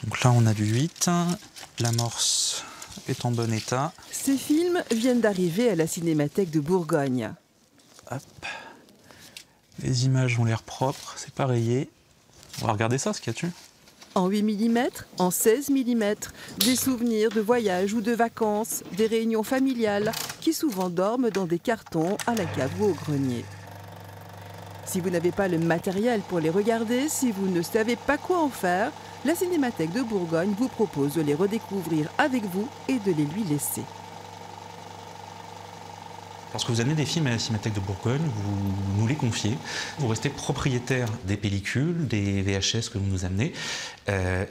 Donc là, on a du 8. L'amorce est en bon état. Ces films viennent d'arriver à la Cinémathèque de Bourgogne. Hop. Les images ont l'air propres, c'est pas rayé. On va regarder ça, ce qu'il y a dessus. En 8 mm, en 16 mm, des souvenirs de voyages ou de vacances, des réunions familiales qui souvent dorment dans des cartons à la cave ou au grenier. Si vous n'avez pas le matériel pour les regarder, si vous ne savez pas quoi en faire, la Cinémathèque de Bourgogne vous propose de les redécouvrir avec vous et de les lui laisser. Lorsque vous amenez des films à la Cinémathèque de Bourgogne, vous nous les confiez. Vous restez propriétaire des pellicules, des VHS que vous nous amenez,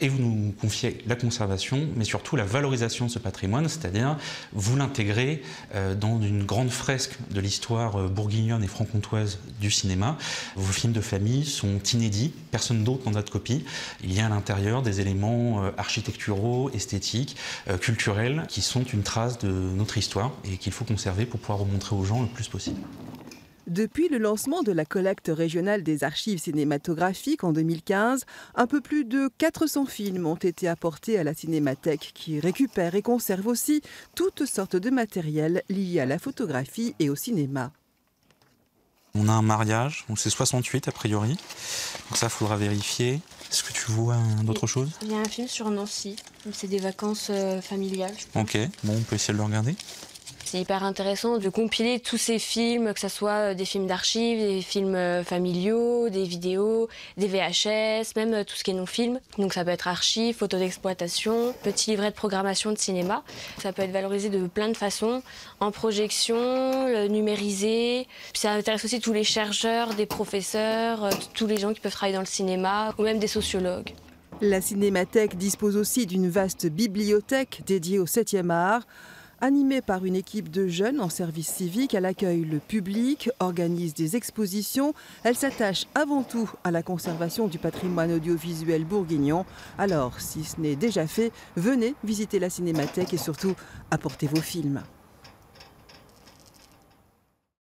et vous nous confiez la conservation, mais surtout la valorisation de ce patrimoine, c'est-à-dire vous l'intégrez dans une grande fresque de l'histoire bourguignonne et franc-comtoise du cinéma. Vos films de famille sont inédits, personne d'autre n'en a de copie. Il y a à l'intérieur des éléments architecturaux, esthétiques, culturels, qui sont une trace de notre histoire et qu'il faut conserver pour pouvoir remontrer aux gens le plus possible. Depuis le lancement de la collecte régionale des archives cinématographiques en 2015, un peu plus de 400 films ont été apportés à la Cinémathèque qui récupère et conserve aussi toutes sortes de matériel liés à la photographie et au cinéma. On a un mariage, donc c'est 68 a priori, donc ça faudra vérifier. Est-ce que tu vois d'autres choses? Il y a un film sur Nancy, c'est des vacances familiales, je pense. Ok, bon, on peut essayer de le regarder. C'est hyper intéressant de compiler tous ces films, que ce soit des films d'archives, des films familiaux, des vidéos, des VHS, même tout ce qui est non-film. Donc ça peut être archives, photos d'exploitation, petit livret de programmation de cinéma. Ça peut être valorisé de plein de façons, en projection, numérisé. Puis ça intéresse aussi tous les chercheurs, des professeurs, tous les gens qui peuvent travailler dans le cinéma, ou même des sociologues. La Cinémathèque dispose aussi d'une vaste bibliothèque dédiée au 7e art. Animée par une équipe de jeunes en service civique, elle accueille le public, organise des expositions. Elle s'attache avant tout à la conservation du patrimoine audiovisuel bourguignon. Alors, si ce n'est déjà fait, venez visiter la Cinémathèque et surtout apportez vos films.